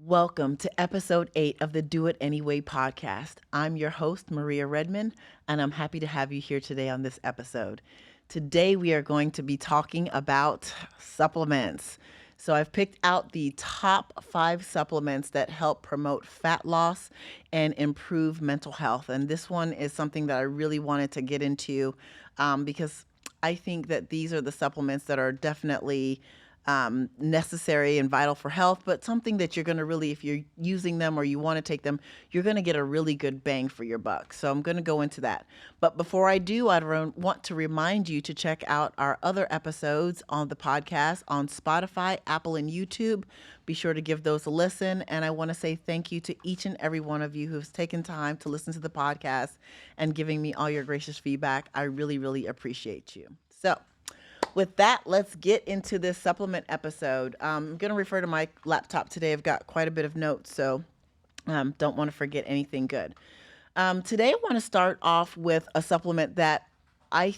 Welcome to episode 8 of the Do It Anyway podcast. I'm your host, Maria Redman, and I'm happy to have you here today on this episode. Today, we are going to be talking about supplements. So, I've picked out the top 5 supplements that help promote fat loss and improve mental health. And this one is something that I really wanted to get into because I think that these are the supplements that are definitely necessary and vital for health, but something that you're going to really, if you're using them or you want to take them, you're going to get a really good bang for your buck. So I'm going to go into that. But before I do, I want to remind you to check out our other episodes on the podcast on Spotify, Apple, and YouTube. Be sure to give those a listen. And I want to say thank you to each and every one of you who's taken time to listen to the podcast and giving me all your gracious feedback. I really, really appreciate you. So, with that, let's get into this supplement episode. I'm going to refer to my laptop today. I've got quite a bit of notes, so don't want to forget anything good. Today, I want to start off with a supplement that I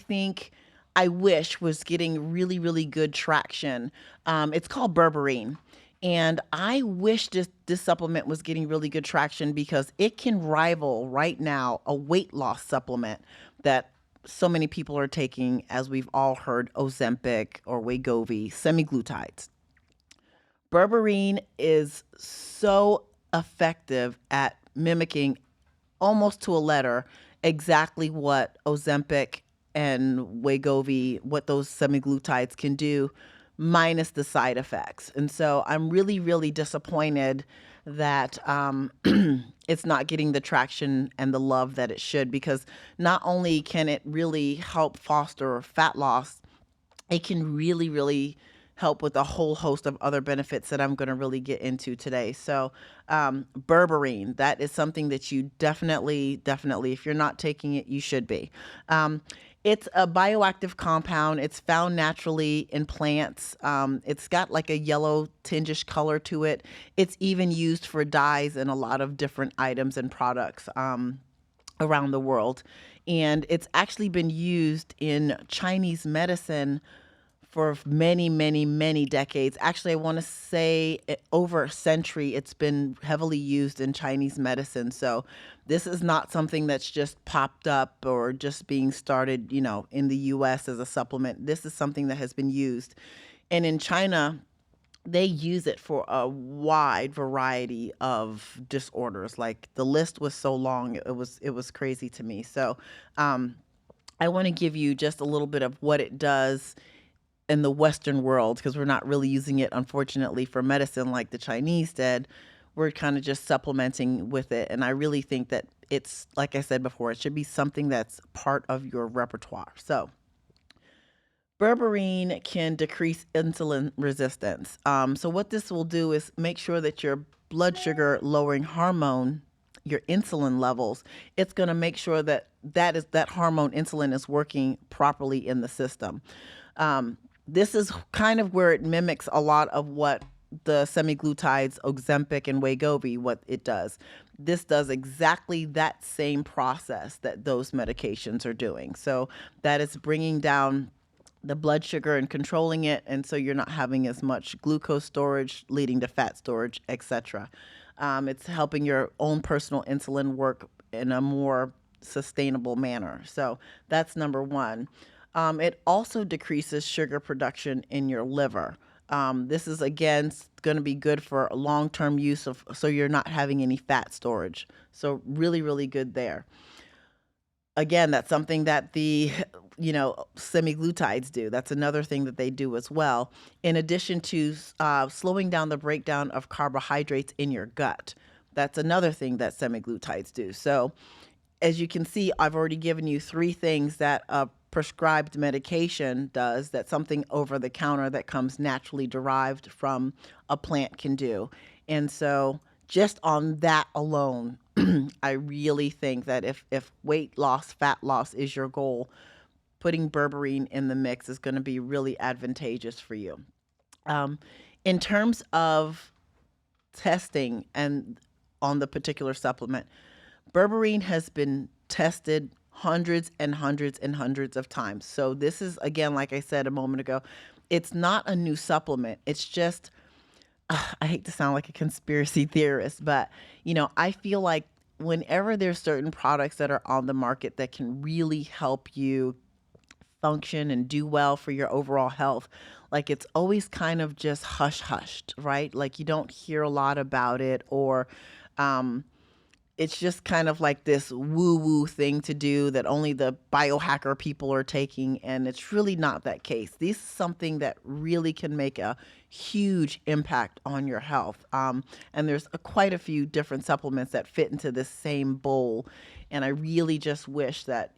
wish was getting really, really good traction. It's called Berberine. And I wish this supplement was getting really good traction because it can rival right now a weight loss supplement that so many people are taking, as we've all heard, Ozempic or Wegovy, semaglutides. Berberine is so effective at mimicking almost to a letter exactly what Ozempic and Wegovy, what those semaglutides can do, minus the side effects. And so I'm really, really disappointed that it's not getting the traction and the love that it should, because not only can it really help foster fat loss, it can really, really help with a whole host of other benefits that I'm going to really get into today. So Berberine, that is something that you definitely, if you're not taking it, you should be. It's a bioactive compound. It's found naturally in plants. It's got like a yellow tingish color to it. It's even used for dyes in a lot of different items and products around the world. And it's actually been used in Chinese medicine for many, many, many decades. Actually, I want to say over a century, it's been heavily used in Chinese medicine. So this is not something that's just popped up or just being started, in the US as a supplement. This is something that has been used. And in China, they use it for a wide variety of disorders. Like, the list was so long, it was crazy to me. So I want to give you just a little bit of what it does in the Western world, because we're not really using it, unfortunately, for medicine like the Chinese did. We're kind of just supplementing with it. And I really think that it's, like I said before, it should be something that's part of your repertoire. So Berberine can decrease insulin resistance. So what this will do is make sure that your blood sugar lowering hormone, your insulin levels, it's going to make sure that that hormone insulin is working properly in the system. This is kind of where it mimics a lot of what the semaglutides, Ozempic and Wegovy, what it does. This does exactly that same process that those medications are doing. So that is bringing down the blood sugar and controlling it, and so you're not having as much glucose storage, leading to fat storage, etc. It's helping your own personal insulin work in a more sustainable manner. So that's number one. It also decreases sugar production in your liver. This is, again, going to be good for long-term use so you're not having any fat storage. So really, really good there. Again, that's something that the, semaglutides do. That's another thing that they do as well, in addition to slowing down the breakdown of carbohydrates in your gut. That's another thing that semaglutides do. So as you can see, I've already given you 3 things that a prescribed medication does, that something over the counter that comes naturally derived from a plant can do. And so just on that alone, I really think that if weight loss, fat loss is your goal, putting Berberine in the mix is going to be really advantageous for you. In terms of testing and on the particular supplement, Berberine has been tested hundreds and hundreds and hundreds of times. So this is, again, like I said a moment ago, it's not a new supplement. It's just I hate to sound like a conspiracy theorist, but I feel like whenever there's certain products that are on the market that can really help you function and do well for your overall health, like it's always kind of just hush hushed, right? Like you don't hear a lot about it, or um, it's just kind of like this woo woo thing to do that only the biohacker people are taking. And it's really not that case. This is something that really can make a huge impact on your health. And there's quite a few different supplements that fit into this same bowl. And I really just wish that,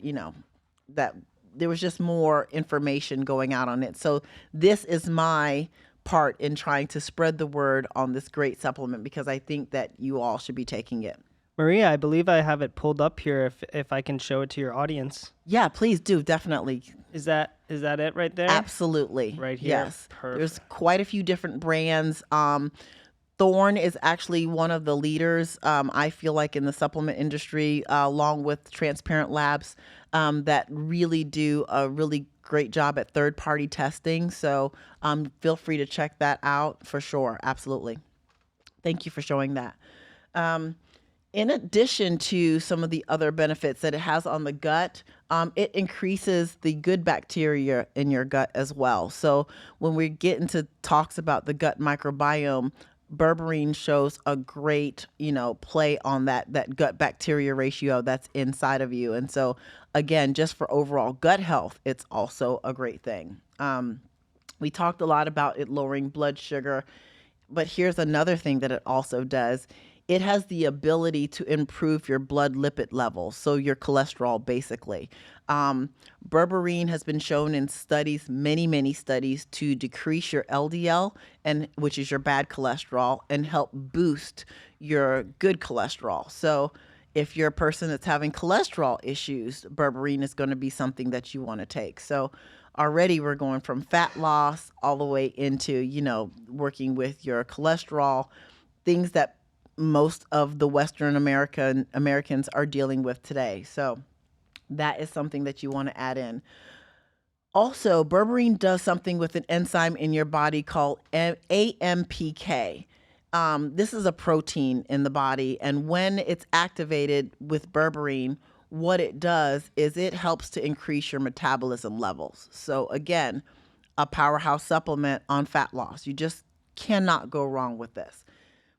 that there was just more information going out on it. So this is my part in trying to spread the word on this great supplement, because I think that you all should be taking it. Maria, I believe I have it pulled up here if I can show it to your audience. Yeah, please do. Definitely. Is that it right there? Absolutely. Right here? Yes. Perfect. There's quite a few different brands. Thorne is actually one of the leaders, I feel like, in the supplement industry, along with Transparent Labs, that really do a really great job at third-party testing. So feel free to check that out for sure. Absolutely. Thank you for showing that. In addition to some of the other benefits that it has on the gut, it increases the good bacteria in your gut as well. So when we get into talks about the gut microbiome, Berberine shows a great, play on that gut bacteria ratio that's inside of you. And so again, just for overall gut health, it's also a great thing. We talked a lot about it lowering blood sugar, but here's another thing that it also does. It has the ability to improve your blood lipid levels, so your cholesterol, basically. Berberine has been shown in studies, many studies, to decrease your LDL, which is your bad cholesterol, and help boost your good cholesterol. So if you're a person that's having cholesterol issues, Berberine is going to be something that you want to take. So already we're going from fat loss all the way into, working with your cholesterol, things that most of the Western Americans are dealing with today. So that is something that you want to add in. Also, Berberine does something with an enzyme in your body called AMPK. This is a protein in the body, and when it's activated with Berberine, what it does is it helps to increase your metabolism levels. So again, a powerhouse supplement on fat loss. You just cannot go wrong with this.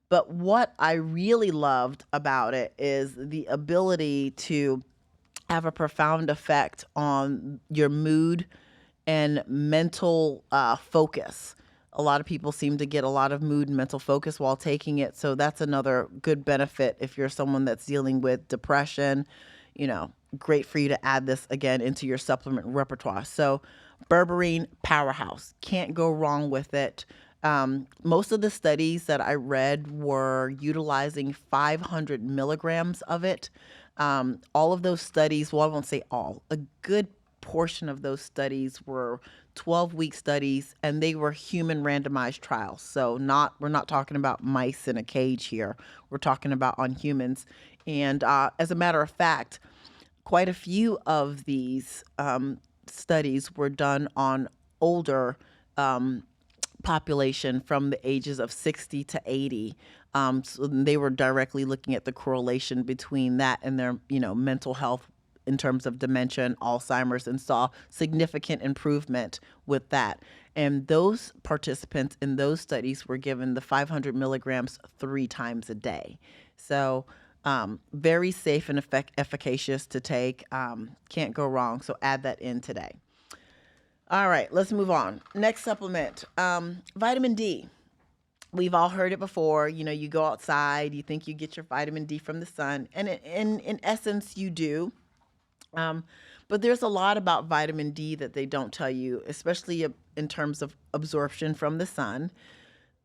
But what I really loved about it is the ability to have a profound effect on your mood and mental focus. A lot of people seem to get a lot of mood and mental focus while taking it. So that's another good benefit if you're someone that's dealing with depression. Great for you to add this again into your supplement repertoire. So Berberine, powerhouse. Can't go wrong with it. Most of the studies that I read were utilizing 500 milligrams of it. All of those studies, well, I won't say all, a good portion of those studies were 12-week studies, and they were human randomized trials. So we're not talking about mice in a cage here. We're talking about on humans. And as a matter of fact, quite a few of these studies were done on older population from the ages of 60 to 80. So they were directly looking at the correlation between that and their, mental health in terms of dementia and Alzheimer's, and saw significant improvement with that. And those participants in those studies were given the 500 milligrams 3 times a day. So very safe and efficacious to take. Can't go wrong. So add that in today. All right, let's move on. Next supplement, vitamin D. We've all heard it before. You go outside, you think you get your vitamin D from the sun, and in essence, you do. But there's a lot about vitamin D that they don't tell you, especially in terms of absorption from the sun.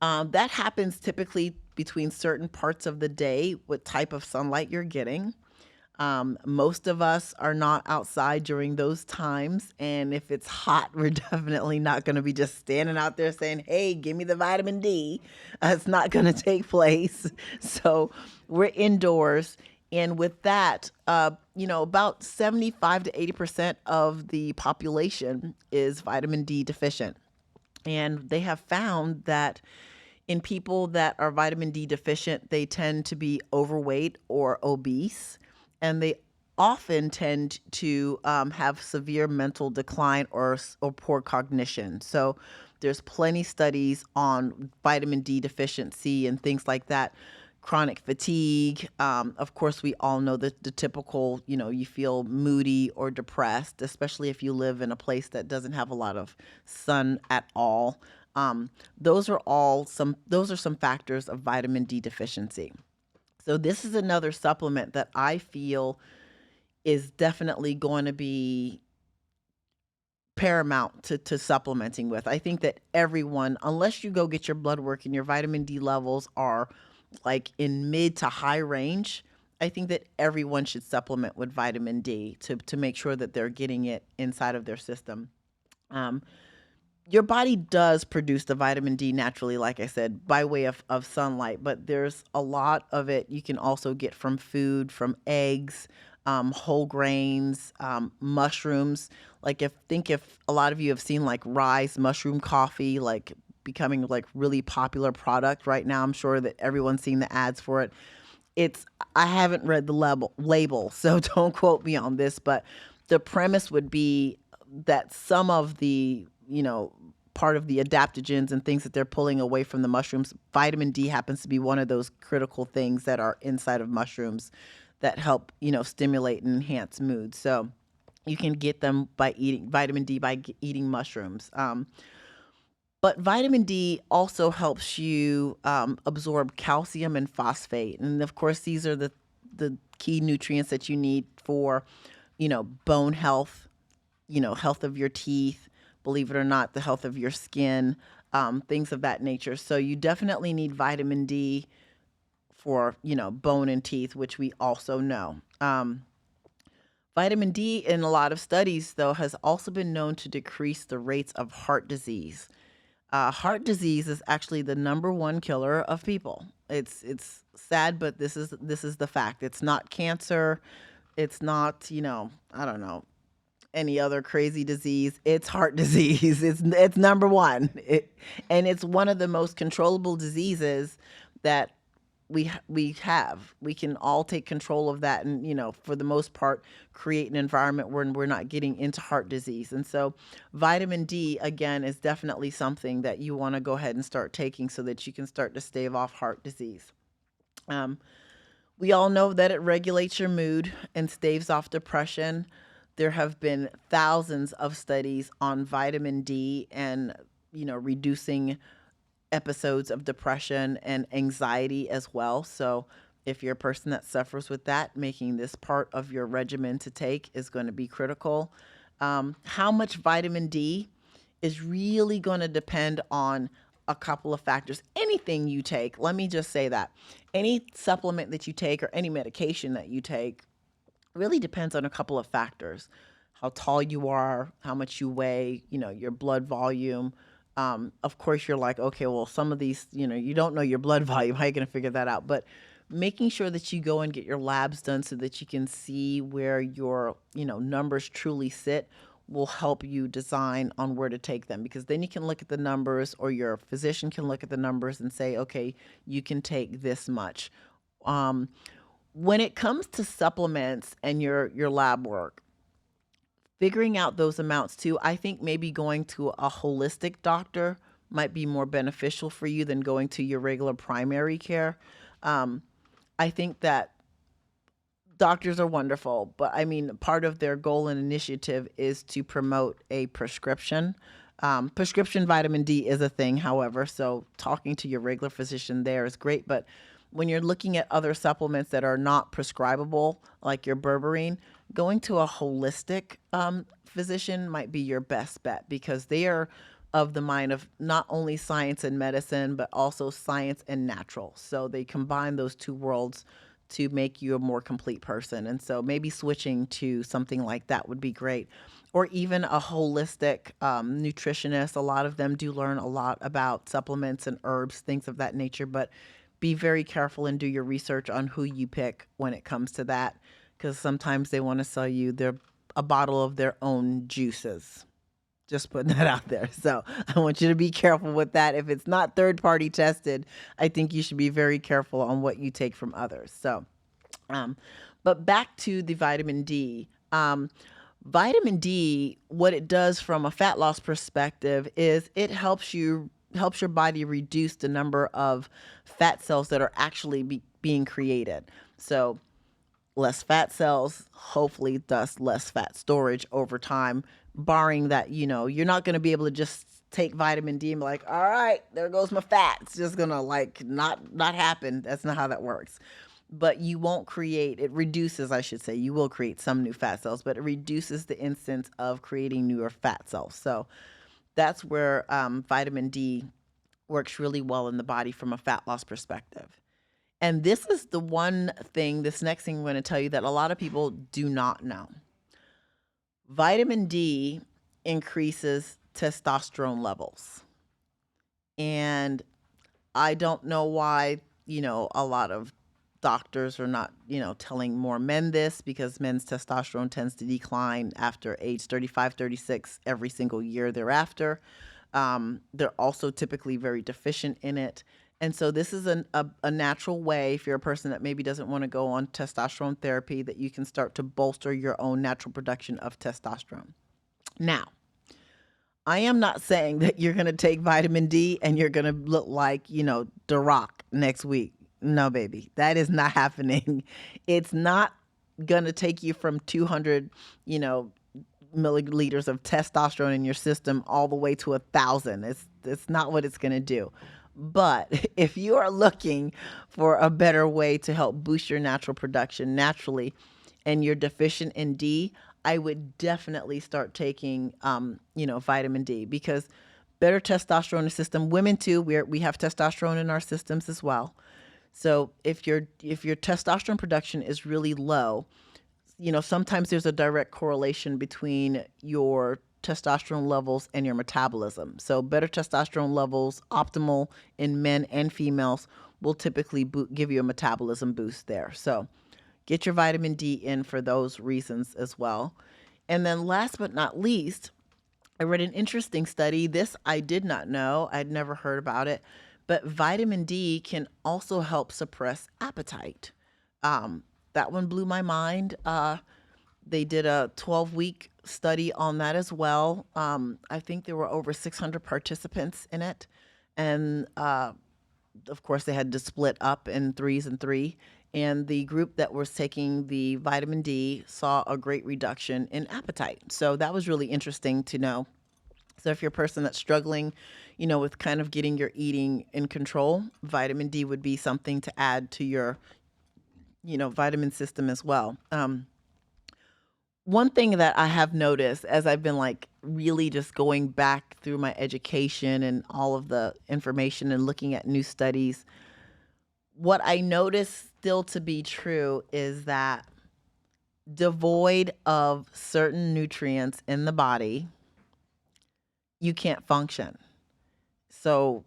That happens typically between certain parts of the day, what type of sunlight you're getting. Most of us are not outside during those times. And if it's hot, we're definitely not going to be just standing out there saying, hey, give me the vitamin D. It's not going to take place. So we're indoors. And with that, about 75 to 80% of the population is vitamin D deficient. And they have found that In people that are vitamin D deficient, they tend to be overweight or obese, and they often tend to have severe mental decline or poor cognition. So there's plenty studies on vitamin D deficiency and things like that. Chronic fatigue. Of course, we all know the typical, you feel moody or depressed, especially if you live in a place that doesn't have a lot of sun at all. Um, those are some factors of vitamin D deficiency. So this is another supplement that I feel is definitely going to be paramount to supplementing with. I think that everyone, unless you go get your blood work and your vitamin D levels are like in mid to high range, I think that everyone should supplement with vitamin D to make sure that they're getting it inside of their system. Um, your body does produce the vitamin D naturally, like I said, by way of sunlight, but there's a lot of it you can also get from food, from eggs, whole grains, mushrooms. Like if a lot of you have seen like rise mushroom coffee, like becoming like really popular product right now. I'm sure that everyone's seen the ads for it. It's I haven't read the label, so don't quote me on this, but the premise would be that some of the, part of the adaptogens and things that they're pulling away from the mushrooms, vitamin D happens to be one of those critical things that are inside of mushrooms that help, stimulate and enhance mood. So you can get them by eating vitamin D by eating mushrooms. But vitamin D also helps you absorb calcium and phosphate, and of course, these are the key nutrients that you need for, bone health, health of your teeth. Believe it or not, the health of your skin, things of that nature. So you definitely need vitamin D for bone and teeth, which we also know. Vitamin D in a lot of studies, though, has also been known to decrease the rates of heart disease. Heart disease is actually the number one killer of people. It's sad, but this is the fact. It's not cancer. It's not, I don't know, any other crazy disease. It's heart disease. It's number one. And it's one of the most controllable diseases that we have. We can all take control of that, and for the most part create an environment where we're not getting into heart disease. And so vitamin D again is definitely something that you want to go ahead and start taking so that you can start to stave off heart disease. um, we all know that it regulates your mood and staves off depression. There have been thousands of studies on vitamin D and reducing episodes of depression and anxiety as well. So, if you're a person that suffers with that, making this part of your regimen to take is going to be critical. How much vitamin D is really going to depend on a couple of factors. Anything you take, let me just say that any supplement that you take or any medication that you take really depends on a couple of factors: how tall you are, how much you weigh, your blood volume. Of course, you're like, okay, well, some of these, you don't know your blood volume. How are you going to figure that out? But making sure that you go and get your labs done so that you can see where your, numbers truly sit will help you design on where to take them, because then you can look at the numbers, or your physician can look at the numbers and say, okay, you can take this much. Um, when it comes to supplements and your lab work, figuring out those amounts too, I think maybe going to a holistic doctor might be more beneficial for you than going to your regular primary care. Um, I think that doctors are wonderful, but I mean, part of their goal and initiative is to promote a prescription. Prescription vitamin D is a thing, however, so talking to your regular physician there is great. But when you're looking at other supplements that are not prescribable, like your berberine, going to a holistic physician might be your best bet, because they are of the mind of not only science and medicine, but also science and natural. So they combine those two worlds to make you a more complete person. And so maybe switching to something like that would be great. Or even a holistic nutritionist. A lot of them do learn a lot about supplements and herbs, things of that nature. But be very careful and do your research on who you pick when it comes to that, because sometimes they want to sell you a bottle of their own juices. Just putting that out there. So I want you to be careful with that. If it's not third party tested, I think you should be very careful on what you take from others. So, um, but back to the vitamin D. Vitamin D, what it does from a fat loss perspective is it helps your body reduce the number of fat cells that are actually being created. So less fat cells, hopefully thus less fat storage over time, barring that, you're not going to be able to just take vitamin D and be like, all right, there goes my fat. It's just going to like not happen. That's not how that works. But you won't create, it reduces, I should say, you will create some new fat cells, but it reduces the instance of creating newer fat cells. So that's where vitamin D works really well in the body from a fat loss perspective. And this is the one thing, this next thing I'm going to tell you that a lot of people do not know. Vitamin D increases testosterone levels. And I don't know why, a lot of doctors are not, telling more men this, because men's testosterone tends to decline after age 35, 36 every single year thereafter. They're also typically very deficient in it. And so this is a natural way, if you're a person that maybe doesn't want to go on testosterone therapy, that you can start to bolster your own natural production of testosterone. Now, I am not saying that you're going to take vitamin D and you're going to look like, The Rock next week. No, baby, that is not happening. It's not going to take you from 200, milliliters of testosterone in your system all the way to 1,000. It's not what it's going to do. But if you are looking for a better way to help boost your natural production naturally, and you're deficient in D, I would definitely start taking, vitamin D, because better testosterone in the system. Women too, we have testosterone in our systems as well. So if your testosterone production is really low, sometimes there's a direct correlation between your testosterone levels and your metabolism. So better testosterone levels, optimal in men and females, will typically give you a metabolism boost there. So get your vitamin D in for those reasons as well. And then last but not least, I read an interesting study. This I did not know. I'd never heard about it. But vitamin D can also help suppress appetite. That one blew my mind. They did a 12-week study on that as well. I think there were over 600 participants in it. And of course, they had to split up in threes and three. And the group that was taking the vitamin D saw a great reduction in appetite. So that was really interesting to know. So if you're a person that's struggling, with kind of getting your eating in control, vitamin D would be something to add to your, vitamin system as well. One thing that I have noticed as I've been like really just going back through my education and all of the information and looking at new studies, what I notice still to be true is that devoid of certain nutrients in the body, you can't function. So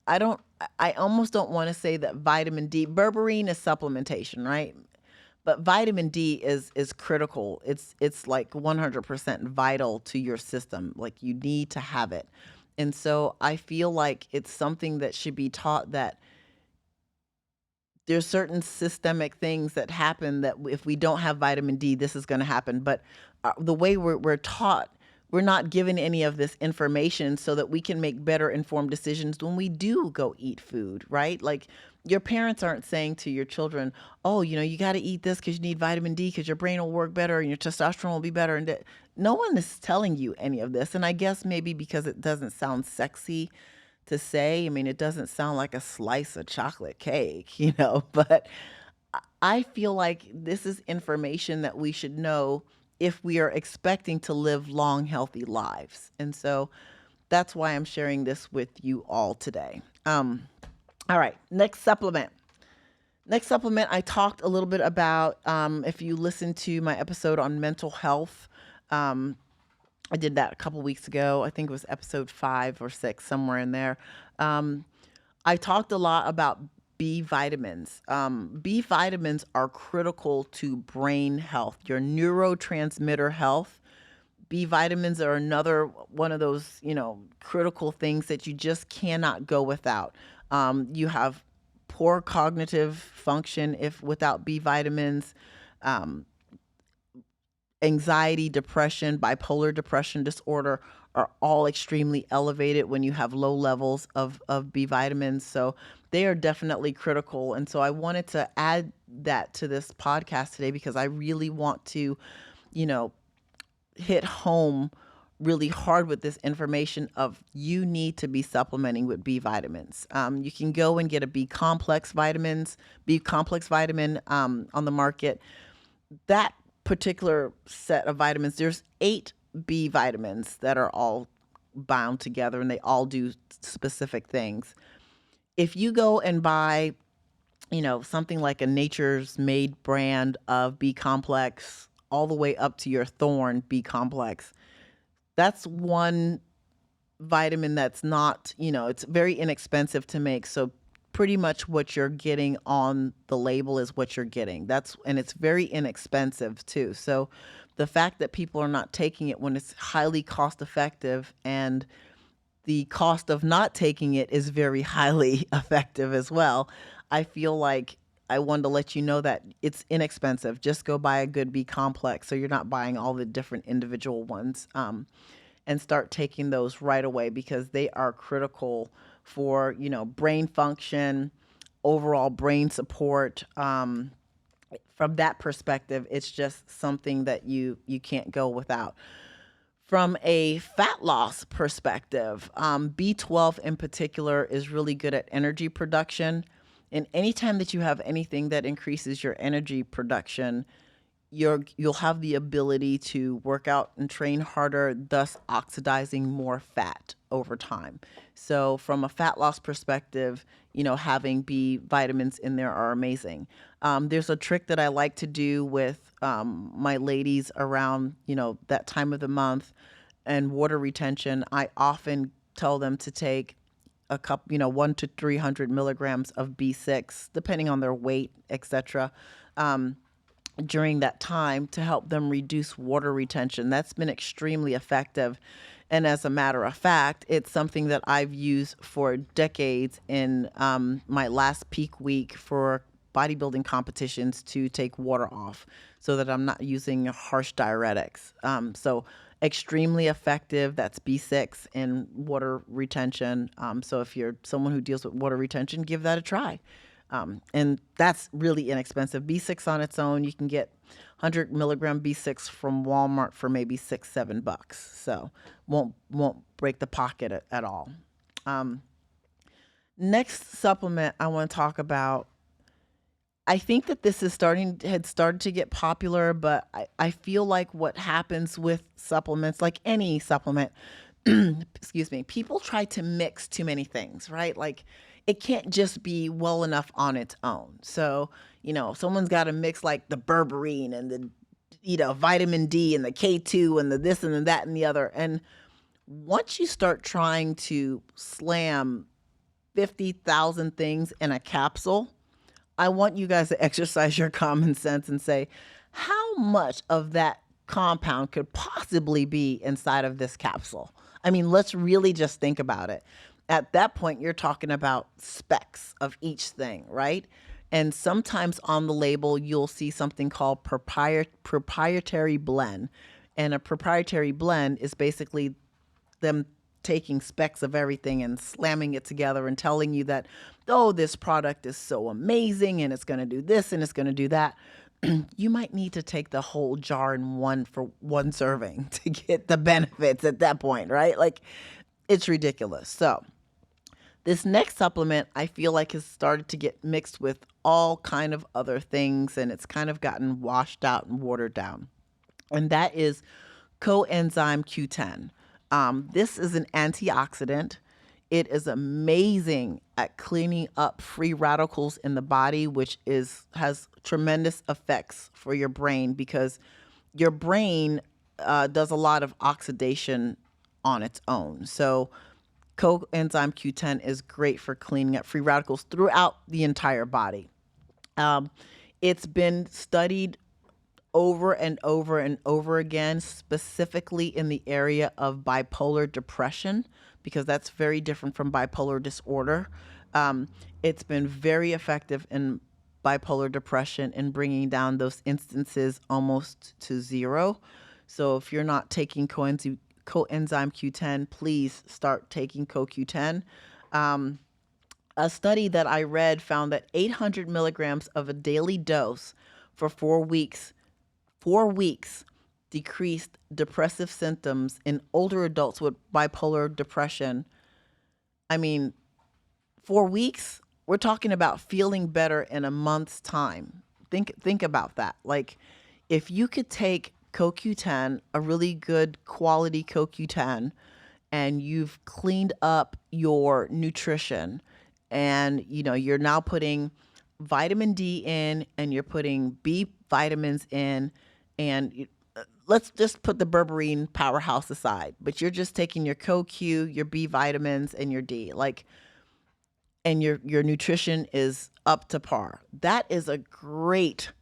I almost don't want to say that vitamin D, berberine is supplementation, right? But vitamin D is critical. It's like 100% vital to your system. Like you need to have it. And so I feel like it's something that should be taught, that there's certain systemic things that happen that if we don't have vitamin D, this is going to happen. But the way we're taught, we're not given any of this information so that we can make better informed decisions when we do go eat food, right? Like your parents aren't saying to your children, oh, you got to eat this because you need vitamin D because your brain will work better and your testosterone will be better. And no one is telling you any of this. And I guess maybe because it doesn't sound sexy to say. I mean, it doesn't sound like a slice of chocolate cake, but I feel like this is information that we should know if we are expecting to live long, healthy lives. And so that's why I'm sharing this with you all today. All right, next supplement. I talked a little bit about, if you listen to my episode on mental health, I did that a couple weeks ago. I think it was episode 5 or 6, somewhere in there. I talked a lot about B vitamins. B vitamins are critical to brain health, your neurotransmitter health. B vitamins are another one of those, critical things that you just cannot go without. You have poor cognitive function if without B vitamins. Um, Anxiety, depression, bipolar depression disorder are all extremely elevated when you have low levels of B vitamins. So they are definitely critical. And so I wanted to add that to this podcast today because I really want to, you know, hit home really hard with this information of you need to be supplementing with B vitamins. You can go and get a B complex vitamin on the market. That particular set of vitamins, there's 8 B vitamins that are all bound together and they all do specific things. If you go and buy, something like a Nature's Made brand of B complex all the way up to your Thorn B complex, that's one vitamin that's not, it's very inexpensive to make. So pretty much what you're getting on the label is what you're getting. And it's very inexpensive too. So the fact that people are not taking it when it's highly cost effective and the cost of not taking it is very highly effective as well. I feel like I wanted to let you know that it's inexpensive. Just go buy a good B complex so you're not buying all the different individual ones, and start taking those right away because they are critical for, brain function, overall brain support. From that perspective, it's just something that you can't go without. From a fat loss perspective, B12 in particular is really good at energy production. And anytime that you have anything that increases your energy production, you'll have the ability to work out and train harder, thus oxidizing more fat over time. So from a fat loss perspective, having B vitamins in there are amazing. There's a trick that I like to do with my ladies around, that time of the month and water retention. I often tell them to take a cup, 1 to 300 milligrams of B6, depending on their weight, etc. During that time to help them reduce water retention. That's been extremely effective. And as a matter of fact, it's something that I've used for decades in my last peak week for bodybuilding competitions to take water off so that I'm not using harsh diuretics. So extremely effective. That's B6 in water retention. So if you're someone who deals with water retention, give that a try. And that's really inexpensive. B6 on its own, you can get 100 milligram B6 from Walmart for maybe $6-7. So won't break the pocket at all. Next supplement I want to talk about. I think that this had started to get popular, but I feel like what happens with supplements, like any supplement, excuse me, people try to mix too many things, right? Like it can't just be well enough on its own. So, someone's got to mix like the berberine and the, vitamin D and the K2 and the this and the that and the other. And once you start trying to slam 50,000 things in a capsule, I want you guys to exercise your common sense and say, how much of that compound could possibly be inside of this capsule? I mean, let's really just think about it. At that point, you're talking about specks of each thing, right? And sometimes on the label, you'll see something called proprietary blend. And a proprietary blend is basically them taking specks of everything and slamming it together and telling you that, oh, this product is so amazing and it's going to do this and it's going to do that. You might need to take the whole jar in one serving to get the benefits at that point, right? Like it's ridiculous. So this next supplement I feel like has started to get mixed with all kind of other things and it's kind of gotten washed out and watered down. And that is Coenzyme Q10. This is an antioxidant. It is amazing at cleaning up free radicals in the body, which has tremendous effects for your brain because your brain does a lot of oxidation on its own. So coenzyme Q10 is great for cleaning up free radicals throughout the entire body. It's been studied over and over and over again, specifically in the area of bipolar depression, because that's very different from bipolar disorder. Um, it's been very effective in bipolar depression in bringing down those instances almost to zero. So if you're not taking coenzyme Q10, please start taking CoQ10. Um, a study that I read found that 800 milligrams of a daily dose for 4 weeks decreased depressive symptoms in older adults with bipolar depression. I mean, 4 weeks, we're talking about feeling better in a month's time. Think about that. Like, if you could take CoQ10, a really good quality CoQ10, and you've cleaned up your nutrition, and you're now putting vitamin D in, and you're putting B vitamins in, and let's just put the berberine powerhouse aside, but you're just taking your CoQ, your B vitamins, and your D, like, and your nutrition is up to par. That is a great,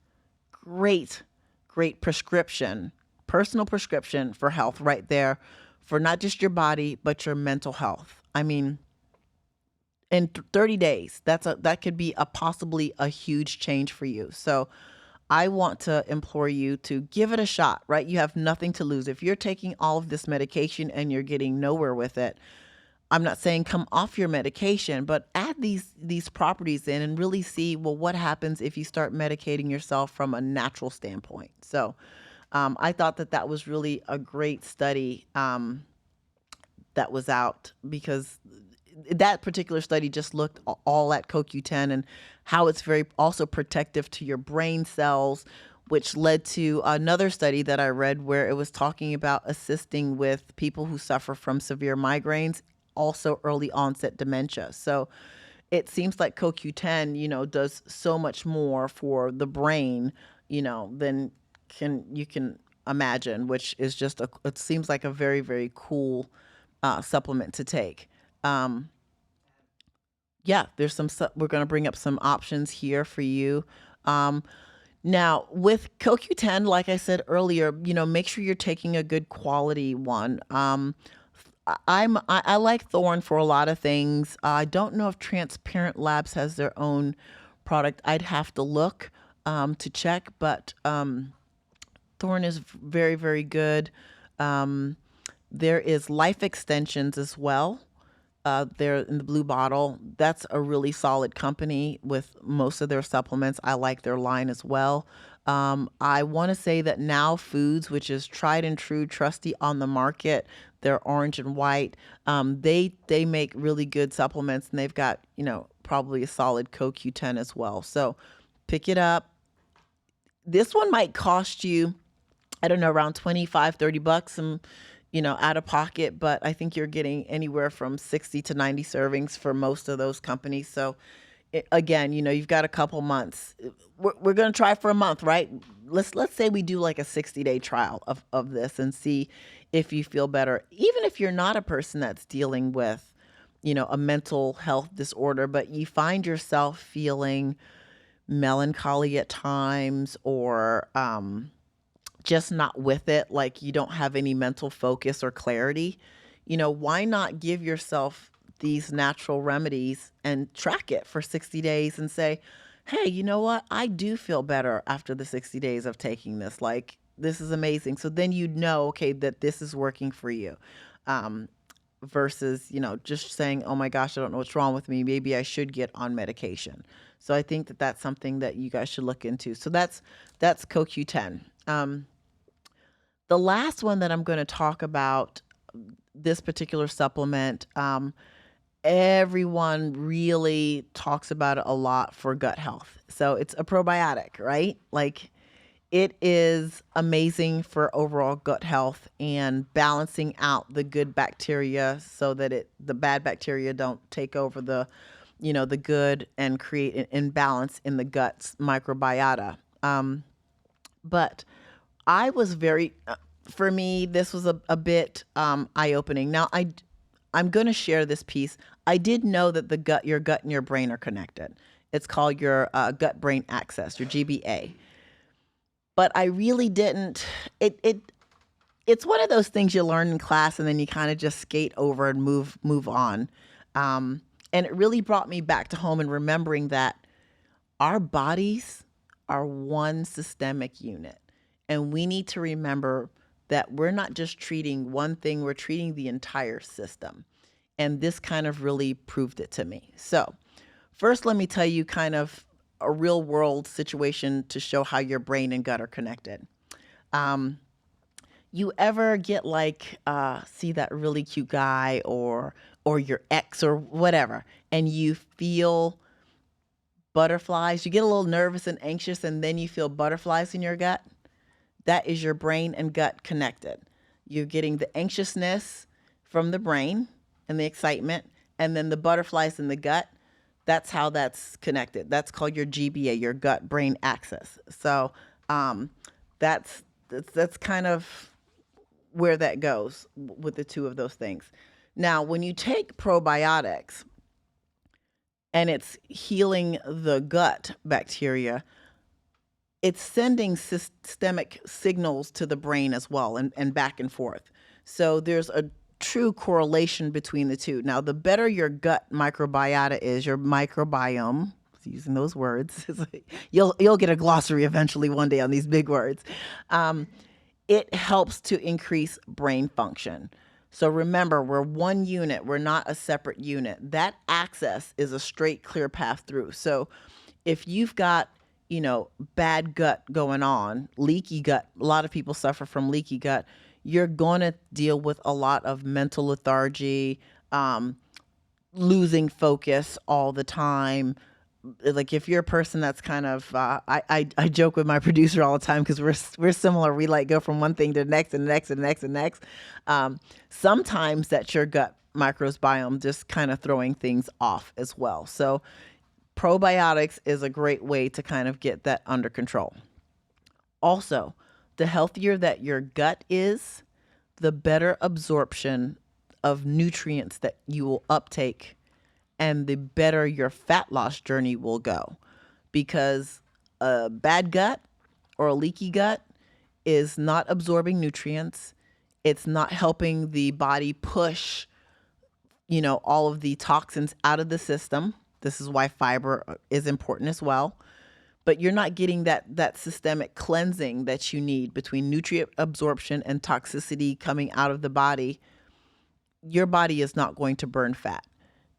great, great prescription, personal prescription for health right there, for not just your body but your mental health. I mean, in 30 days, that could be a possibly a huge change for you. So I want to implore you to give it a shot, right? You have nothing to lose. If you're taking all of this medication and you're getting nowhere with it, I'm not saying come off your medication, but add these properties in and really see, well, what happens if you start medicating yourself from a natural standpoint. So I thought that was really a great study that was out, because that particular study just looked all at CoQ10 and how it's very also protective to your brain cells, which led to another study that I read where it was talking about assisting with people who suffer from severe migraines, also early onset dementia. So it seems like CoQ10, does so much more for the brain, than you can imagine, which is just it seems like a very, very cool supplement to take. Um, yeah, we're going to bring up some options here for you. Um, Now, with CoQ10, like I said earlier, make sure you're taking a good quality one. I like Thorne for a lot of things. I don't know if Transparent Labs has their own product. I'd have to look to check, but Thorne is very, very good. Um, there is Life Extensions as well. They're in the blue bottle. That's a really solid company with most of their supplements. I like their line as well. I want to say that Now Foods, which is tried and true, trusty on the market, they're orange and white. They make really good supplements, and they've got probably a solid CoQ10 as well. So pick it up. This one might cost you, I don't know, around 25, $30, out of pocket, but I think you're getting anywhere from 60 to 90 servings for most of those companies. So again, you've got a couple months. We're going to try for a month, right? Let's say we do like a 60-day trial of this and see if you feel better. Even if you're not a person that's dealing with, a mental health disorder, but you find yourself feeling melancholy at times, or just not with it, like you don't have any mental focus or clarity, why not give yourself these natural remedies and track it for 60 days and say, hey, you know what? I do feel better after the 60 days of taking this. Like, this is amazing. So then okay, that this is working for you. Versus, just saying, oh my gosh, I don't know what's wrong with me. Maybe I should get on medication. So I think that that's something that you guys should look into. So that's CoQ10. The last one that I'm going to talk about, this particular supplement, everyone really talks about it a lot for gut health. So it's a probiotic, right? Like, it is amazing for overall gut health and balancing out the good bacteria so that the bad bacteria don't take over the good and create an imbalance in the gut's microbiota. But I was for me, this was a bit eye-opening. Now, I'm going to share this piece. I did know that your gut and your brain are connected. It's called your gut-brain axis, your GBA. but I really didn't. It's one of those things you learn in class and then you kind of just skate over and move on. Um, and it really brought me back to home and remembering that our bodies are one systemic unit. And we need to remember that we're not just treating one thing, we're treating the entire system. And this kind of really proved it to me. So, first, let me tell you kind of a real world situation to show how your brain and gut are connected. Um, you ever get like see that really cute guy or your ex or whatever, and you feel butterflies, you get a little nervous and anxious, and then you feel butterflies in your gut? That is your brain and gut connected. You're getting the anxiousness from the brain and the excitement, and then the butterflies in the gut. That's how that's connected. That's called your GBA, your gut brain axis. So um, that's kind of where that goes with the two of those things. Now, when you take probiotics and it's healing the gut bacteria, it's sending systemic signals to the brain as well, and back and forth. So there's a true correlation between the two. Now, the better your gut microbiota is, your microbiome, using those words, you'll get a glossary eventually one day on these big words. Um, it helps to increase brain function. So remember, we're one unit, we're not a separate unit. That access is a straight, clear path through. So if you've got, bad gut going on, leaky gut, a lot of people suffer from leaky gut, you're going to deal with a lot of mental lethargy, losing focus all the time. Like if you're a person that's kind of, I joke with my producer all the time because we're similar. We like go from one thing to the next and the next and the next and the next. Sometimes that's your gut microbiome just kind of throwing things off as well. So probiotics is a great way to kind of get that under control. Also, the healthier that your gut is, the better absorption of nutrients that you will uptake, and the better your fat loss journey will go. Because a bad gut or a leaky gut is not absorbing nutrients. It's not helping the body push, all of the toxins out of the system. This is why fiber is important as well. But you're not getting that systemic cleansing that you need between nutrient absorption and toxicity coming out of the body. Your body is not going to burn fat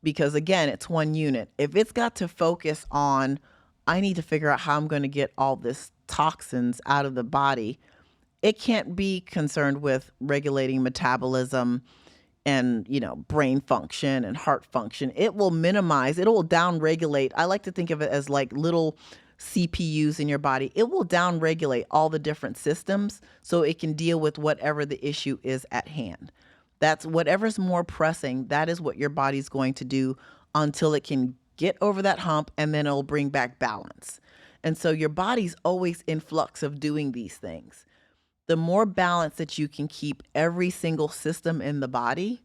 because, again, it's one unit. If it's got to focus on, I need to figure out how I'm going to get all this toxins out of the body, it can't be concerned with regulating metabolism and brain function and heart function. It will down regulate. I like to think of it as like little CPUs in your body. It will down regulate all the different systems so it can deal with whatever the issue is at hand. That's whatever's more pressing, that is what your body's going to do until it can get over that hump, and then it'll bring back balance. And so your body's always in flux of doing these things. The more balance that you can keep every single system in the body,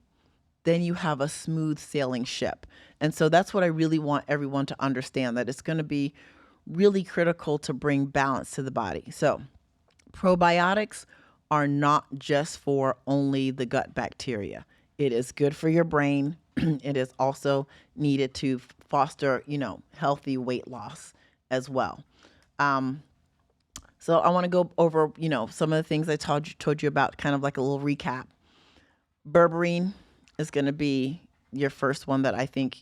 then you have a smooth sailing ship. And so that's what I really want everyone to understand, that it's going to be really critical to bring balance to the body. So probiotics are not just for only the gut bacteria. It is good for your brain. It is also needed to foster, healthy weight loss as well. So I want to go over, some of the things I told you about, kind of like a little recap. Berberine is going to be your first one that I think,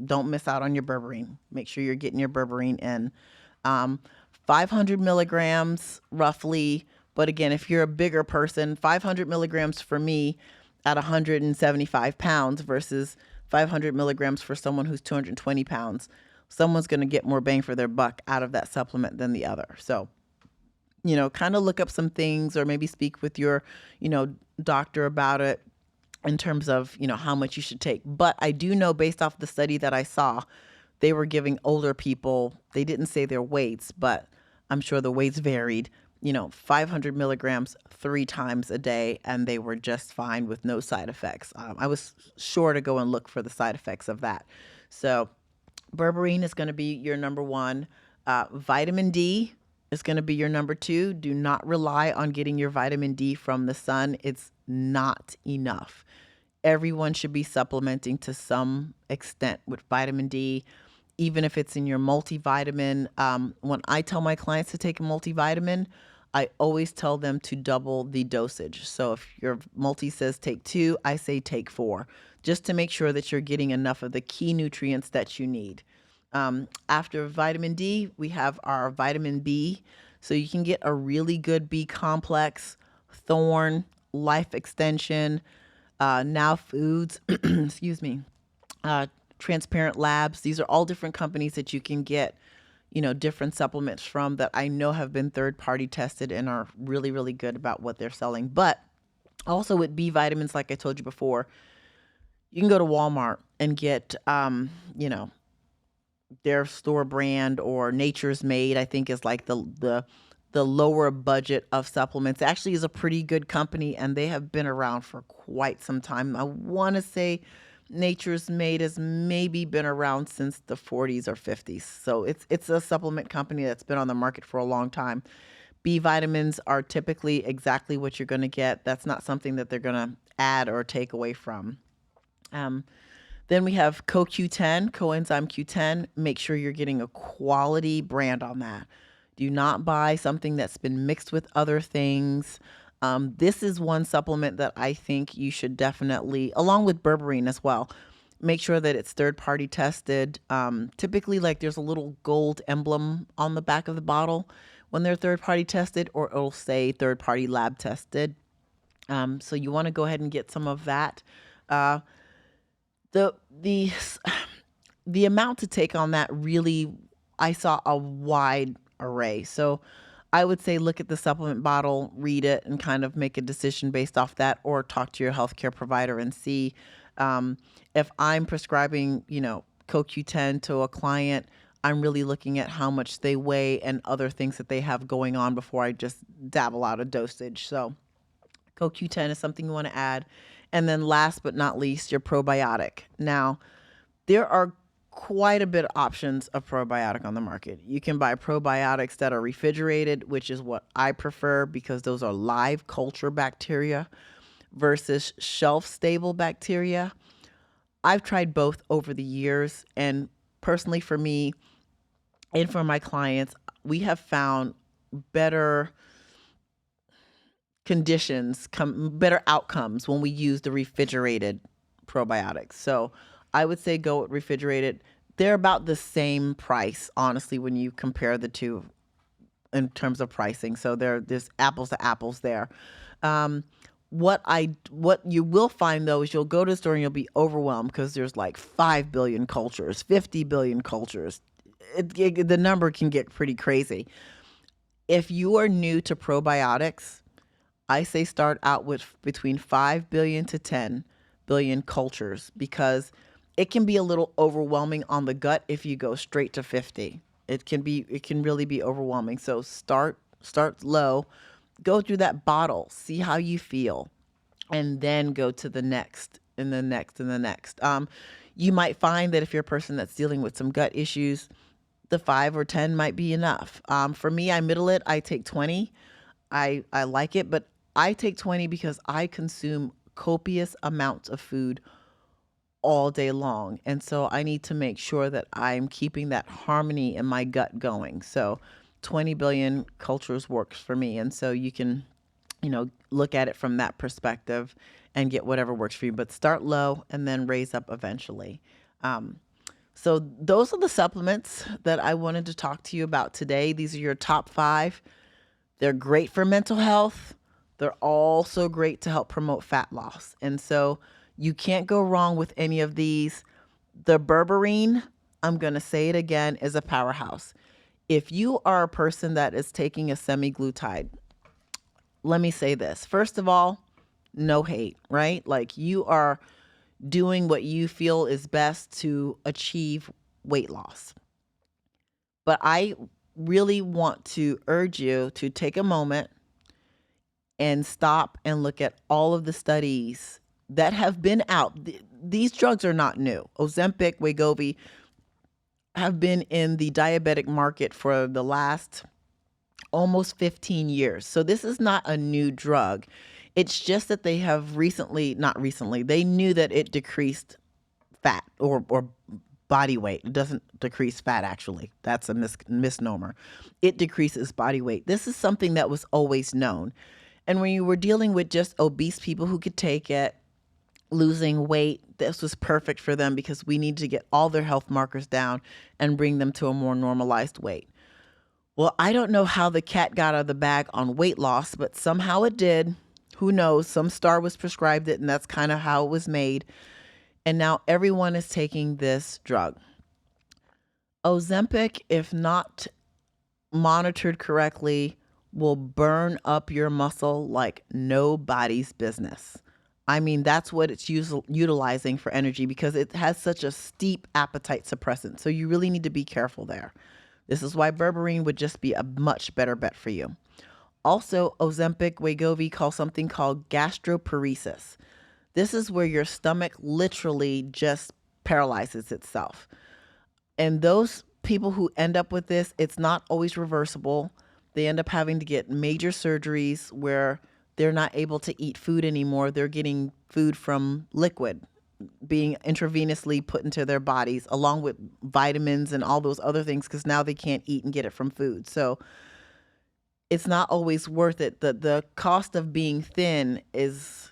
don't miss out on your berberine. Make sure you're getting your berberine in. 500 milligrams roughly. But again, if you're a bigger person, 500 milligrams for me at 175 pounds versus 500 milligrams for someone who's 220 pounds. Someone's going to get more bang for their buck out of that supplement than the other. So, kind of look up some things or maybe speak with your, doctor about it in terms of, how much you should take. But I do know, based off the study that I saw, they were giving older people, they didn't say their weights, but I'm sure the weights varied, 500 milligrams 3 times a day, and they were just fine with no side effects. I was sure to go and look for the side effects of that. So berberine is going to be your number one. Vitamin D is going to be your number two. Do not rely on getting your vitamin D from the sun. It's not enough. Everyone should be supplementing to some extent with vitamin D, even if it's in your multivitamin. When I tell my clients to take a multivitamin, I always tell them to double the dosage. So if your multi says take 2, I say take 4, just to make sure that you're getting enough of the key nutrients that you need. After vitamin D, we have our vitamin B. So you can get a really good B complex, Thorn, Life Extension, Now Foods, excuse me, Transparent Labs. These are all different companies that you can get, different supplements from that I know have been third party tested and are really, really good about what they're selling. But also with B vitamins, like I told you before, you can go to Walmart and get, their store brand, or Nature's Made, I think is like the lower budget of supplements. It actually is a pretty good company, and they have been around for quite some time. I want to say Nature's Made has maybe been around since the 40s or 50s. So it's a supplement company that's been on the market for a long time. B vitamins are typically exactly what you're going to get. That's not something that they're going to add or take away from. Then we have CoQ10, Coenzyme Q10. Make sure you're getting a quality brand on that. Do not buy something that's been mixed with other things. This is one supplement that I think you should definitely, along with Berberine as well, make sure that it's third party tested. Typically, like, there's a little gold emblem on the back of the bottle when they're third party tested, or it'll say third party lab tested. So you want to go ahead and get some of that. The the amount to take on that, really, I saw a wide array. So I would say look at the supplement bottle, read it, and kind of make a decision based off that, or talk to your healthcare provider and see, if I'm prescribing, CoQ10 to a client, I'm really looking at how much they weigh and other things that they have going on before I just dabble out a dosage. So CoQ10 is something you want to add. And then last but not least, your probiotic. Now, there are quite a bit of options of probiotic on the market. You can buy probiotics that are refrigerated, which is what I prefer because those are live culture bacteria versus shelf stable bacteria. I've tried both over the years, and personally for me and for my clients, we have found better conditions, better outcomes when we use the refrigerated probiotics. So I would say go with refrigerated. They're about the same price, honestly, when you compare the two in terms of pricing. So there's apples to apples there. What you will find though is you'll go to the store and you'll be overwhelmed because there's like 5 billion cultures, 50 billion cultures. The number can get pretty crazy. If you are new to probiotics, I say start out with between 5 billion to 10 billion cultures, because it can be a little overwhelming on the gut if you go straight to 50. It can really be overwhelming. So start low, go through that bottle, see how you feel, and then go to the next and the next and the next. You might find that if you're a person that's dealing with some gut issues, the 5 or 10 might be enough. For me, I middle it. I take 20. I like it, but I take 20 because I consume copious amounts of food all day long. And so I need to make sure that I'm keeping that harmony in my gut going. So 20 billion cultures works for me. And so you can, look at it from that perspective and get whatever works for you. But start low and then raise up eventually. So those are the supplements that I wanted to talk to you about today. These are your top 5. They're great for mental health. They're also great to help promote fat loss. And so you can't go wrong with any of these. The Berberine, I'm going to say it again, is a powerhouse. If you are a person that is taking a semaglutide, let me say this. First of all, no hate, right? Like, you are doing what you feel is best to achieve weight loss. But I really want to urge you to take a moment and stop and look at all of the studies that have been out. These drugs are not new. Ozempic, Wegovy have been in the diabetic market for the last, almost 15 years. So this is not a new drug. It's just that they have not recently, they knew that it decreased fat or body weight. It doesn't decrease fat, actually. That's a misnomer. It decreases body weight. This is something that was always known. And when you were dealing with just obese people who could take it, losing weight, this was perfect for them because we need to get all their health markers down and bring them to a more normalized weight. Well, I don't know how the cat got out of the bag on weight loss, but somehow it did. Who knows? Some star was prescribed it, and that's kind of how it was made. And now everyone is taking this drug. Ozempic, if not monitored correctly, will burn up your muscle like nobody's business. I mean, that's what it's utilizing for energy because it has such a steep appetite suppressant. So you really need to be careful there. This is why Berberine would just be a much better bet for you. Also, Ozempic, Wegovy call something called gastroparesis. This is where your stomach literally just paralyzes itself. And those people who end up with this, it's not always reversible. They end up having to get major surgeries where they're not able to eat food anymore. They're getting food from liquid being intravenously put into their bodies along with vitamins and all those other things because now they can't eat and get it from food. So it's not always worth it. The cost of being thin is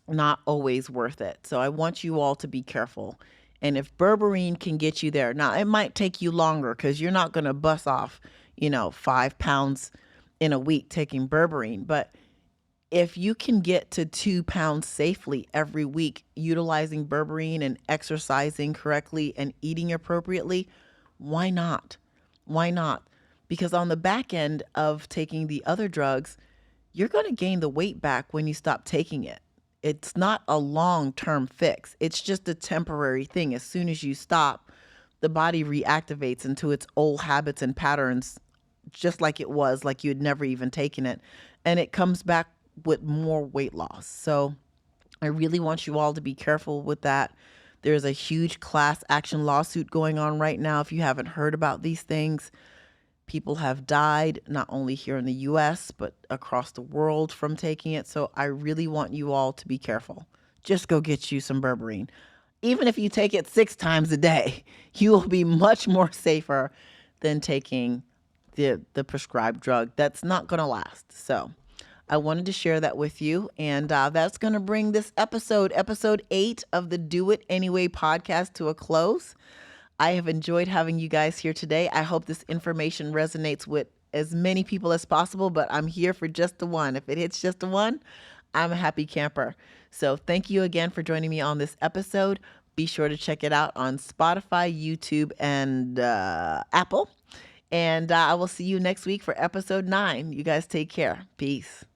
not always worth it. So I want you all to be careful. And if Berberine can get you there, now it might take you longer because you're not going to bust off, 5 pounds in a week taking Berberine. But if you can get to 2 pounds safely every week utilizing Berberine and exercising correctly and eating appropriately, why not? Why not? Because on the back end of taking the other drugs, you're going to gain the weight back when you stop taking it. It's not a long-term fix. It's just a temporary thing. As soon as you stop, the body reactivates into its old habits and patterns, just like it was, like you had never even taken it. And it comes back with more weight loss. So I really want you all to be careful with that. There's a huge class action lawsuit going on right now. If you haven't heard about these things, people have died, not only here in the US, but across the world from taking it. So I really want you all to be careful. Just go get you some Berberine. Even if you take it 6 times a day, you will be much more safer than taking the prescribed drug. That's not going to last. So I wanted to share that with you. And that's going to bring this episode 8 of the Do It Anyway podcast to a close. I have enjoyed having you guys here today. I hope this information resonates with as many people as possible, but I'm here for just the one. If it hits just the one, I'm a happy camper. So thank you again for joining me on this episode. Be sure to check it out on Spotify, YouTube, and Apple. And I will see you next week for episode 9. You guys take care. Peace.